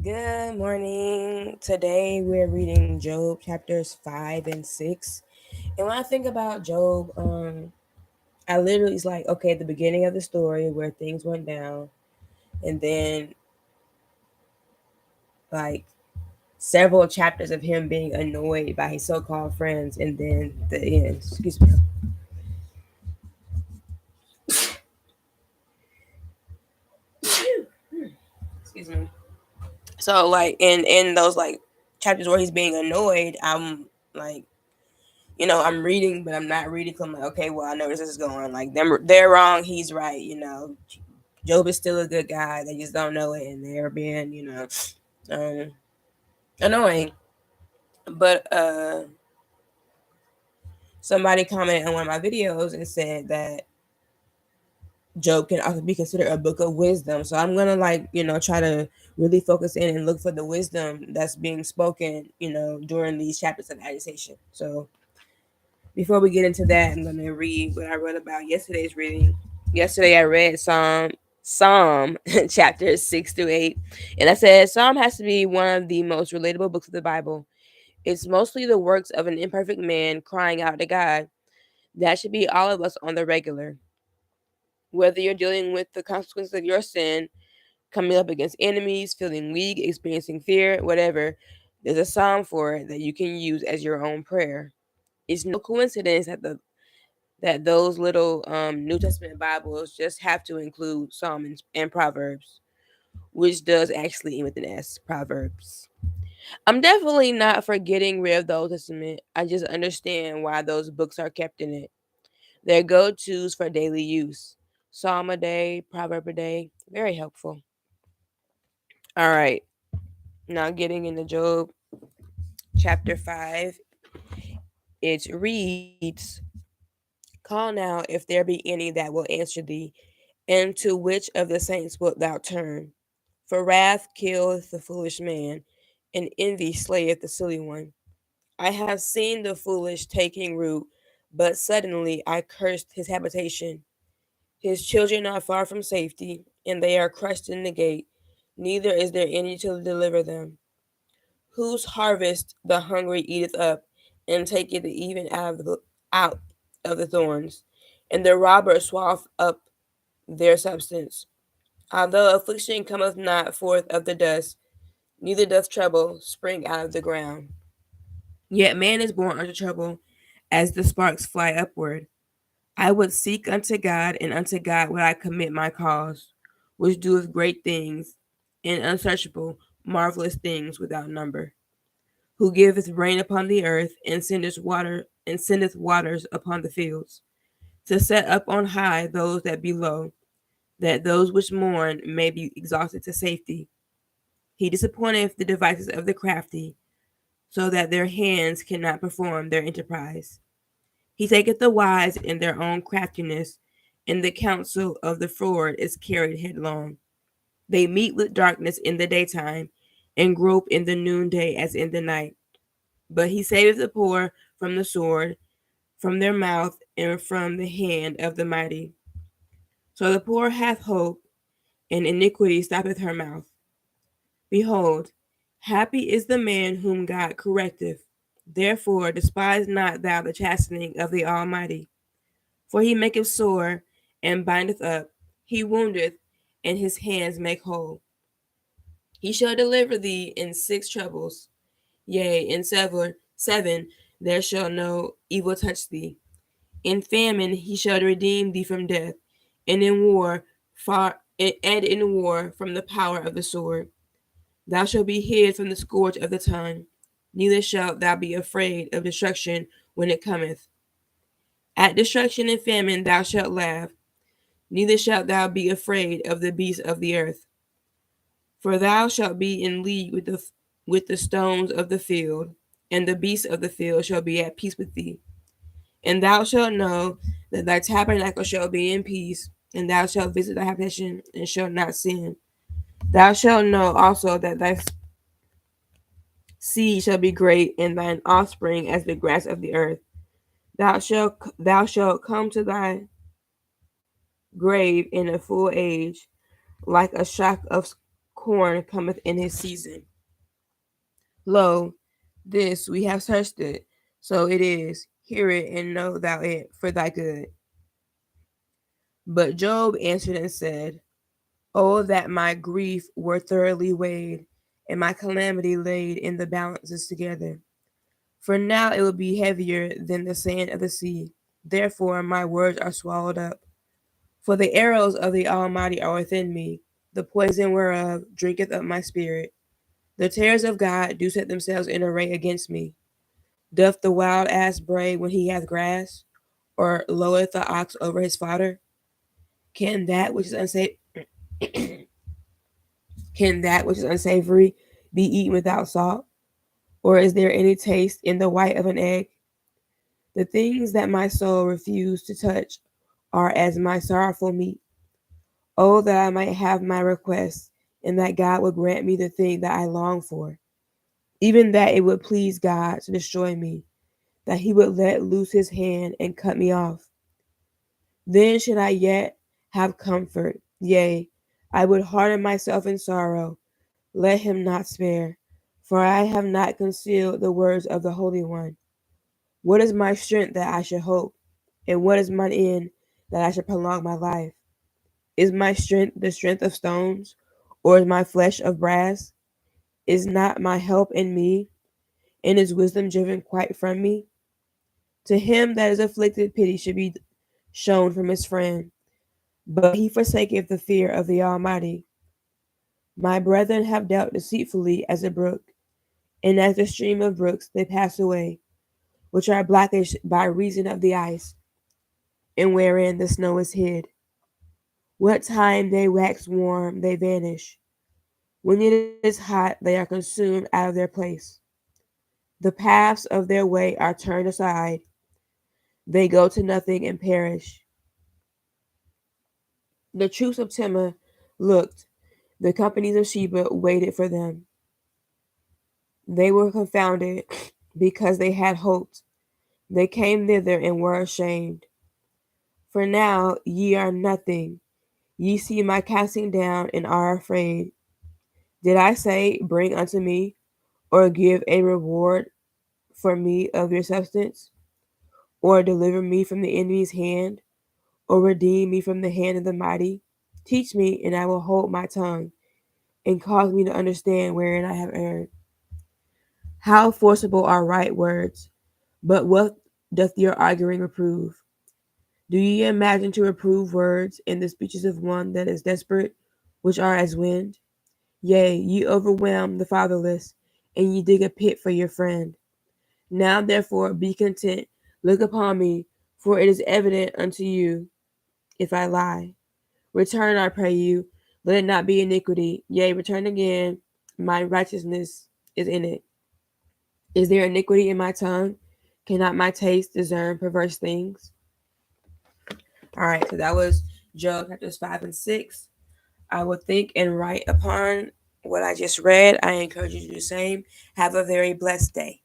Good morning. Today we're reading Job chapters 5 and 6. And when I think about Job, I literally it's like, okay, the beginning of the story where things went down, and then like several chapters of him being annoyed by his so-called friends, and then the end. Excuse me. Excuse me. So like in those like chapters where he's being annoyed, I'm like I'm reading, but I'm not reading. 'Cause I'm like, okay, well, I know where this is going. Like, they're wrong, he's right. Job is still a good guy. They just don't know it, and they're being, um, annoying. But somebody commented on one of my videos and said that Job can also be considered a book of wisdom. So I'm gonna try to really focus in and look for the wisdom that's being spoken, during these chapters of agitation. So before we get into that, I'm gonna read what I wrote about yesterday's reading. Yesterday I read Psalm chapter 6 through 8. And I said Psalm has to be one of the most relatable books of the Bible. It's mostly the works of an imperfect man crying out to God. That should be all of us on the regular. Whether you're dealing with the consequences of your sin, coming up against enemies, feeling weak, experiencing fear, whatever, there's a psalm for it that you can use as your own prayer. It's no coincidence that those little New Testament Bibles just have to include Psalm and Proverbs, which does actually end with an S, Proverbs. I'm definitely not for getting rid of the Old Testament. I just understand why those books are kept in it. They're go-tos for daily use. Psalm a day, proverb a day, very helpful. All right, now getting into Job chapter 5, it reads, Call now if there be any that will answer thee, and to which of the saints wilt thou turn? For wrath killeth the foolish man, and envy slayeth the silly one. I have seen the foolish taking root, but suddenly I cursed his habitation. His children are far from safety, and they are crushed in the gate, neither is there any to deliver them. Whose harvest the hungry eateth up, and taketh even out of the thorns, and the robber swalloweth up their substance. Although affliction cometh not forth of the dust, neither doth trouble spring out of the ground. Yet man is born unto trouble, as the sparks fly upward. I would seek unto God, and unto God would I commit my cause, which doeth great things, and unsearchable, marvelous things without number. Who giveth rain upon the earth, and sendeth waters upon the fields, to set up on high those that be low, that those which mourn may be exalted to safety. He disappointeth the devices of the crafty, so that their hands cannot perform their enterprise. He taketh the wise in their own craftiness, and the counsel of the froward is carried headlong. They meet with darkness in the daytime, and grope in the noonday as in the night. But he saveth the poor from the sword, from their mouth, and from the hand of the mighty. So the poor hath hope, and iniquity stoppeth her mouth. Behold, happy is the man whom God correcteth. Therefore despise not thou the chastening of the Almighty. For he maketh sore, and bindeth up. He woundeth, and his hands make whole. He shall deliver thee in 6 troubles. Yea, in seven there shall no evil touch thee. In famine he shall redeem thee from death, and in war from the power of the sword. Thou shalt be hid from the scourge of the tongue, neither shalt thou be afraid of destruction when it cometh. At destruction and famine thou shalt laugh, neither shalt thou be afraid of the beasts of the earth. For thou shalt be in league with the stones of the field, and the beasts of the field shall be at peace with thee. And thou shalt know that thy tabernacle shall be in peace, and thou shalt visit thy habitation, and shalt not sin. Thou shalt know also that thy seed shall be great, and thine offspring as the grass of the earth. Thou shalt come to thy grave in a full age, like a shock of corn cometh in his season. Lo, this we have searched it, so it is. Hear it and know thou it for thy good. But Job answered and said, Oh, that my grief were thoroughly weighed, and my calamity laid in the balances together. For now it will be heavier than the sand of the sea. Therefore my words are swallowed up. For the arrows of the Almighty are within me, the poison whereof drinketh up my spirit. The terrors of God do set themselves in array against me. Doth the wild ass bray when he hath grass, or loweth the ox over his fodder? Can that which is can that which is unsavory be eaten without salt? Or is there any taste in the white of an egg? The things that my soul refused to touch are as my sorrowful meat. Oh, that I might have my request, and that God would grant me the thing that I long for, even that it would please God to destroy me, that he would let loose his hand and cut me off. Then should I yet have comfort, yea, I would harden myself in sorrow, let him not spare, for I have not concealed the words of the Holy One. What is my strength that I should hope? And what is mine end that I should prolong my life? Is my strength the strength of stones, or is my flesh of brass? Is not my help in me, and is wisdom driven quite from me? To him that is afflicted, pity should be shown from his friend, but he forsaketh the fear of the Almighty. My brethren have dealt deceitfully as a brook, and as the stream of brooks they pass away, which are blackish by reason of the ice, and wherein the snow is hid. What time they wax warm, they vanish. When it is hot, they are consumed out of their place. The paths of their way are turned aside. They go to nothing and perish. The troops of Timnah looked. The companies of Sheba waited for them. They were confounded because they had hoped. They came thither and were ashamed. For now ye are nothing. Ye see my casting down and are afraid. Did I say, Bring unto me, or give a reward for me of your substance, or deliver me from the enemy's hand, or redeem me from the hand of the mighty? Teach me, and I will hold my tongue, and cause me to understand wherein I have erred. How forcible are right words, but what doth your arguing reprove? Do ye imagine to reprove words in the speeches of one that is desperate, which are as wind? Yea, ye overwhelm the fatherless, and ye dig a pit for your friend. Now therefore be content, look upon me, for it is evident unto you if I lie. Return, I pray you, let it not be iniquity. Yea, return again, my righteousness is in it. Is there iniquity in my tongue? Cannot my taste discern perverse things? All right, so that was Job chapters 5 and 6. I will think and write upon what I just read. I encourage you to do the same. Have a very blessed day.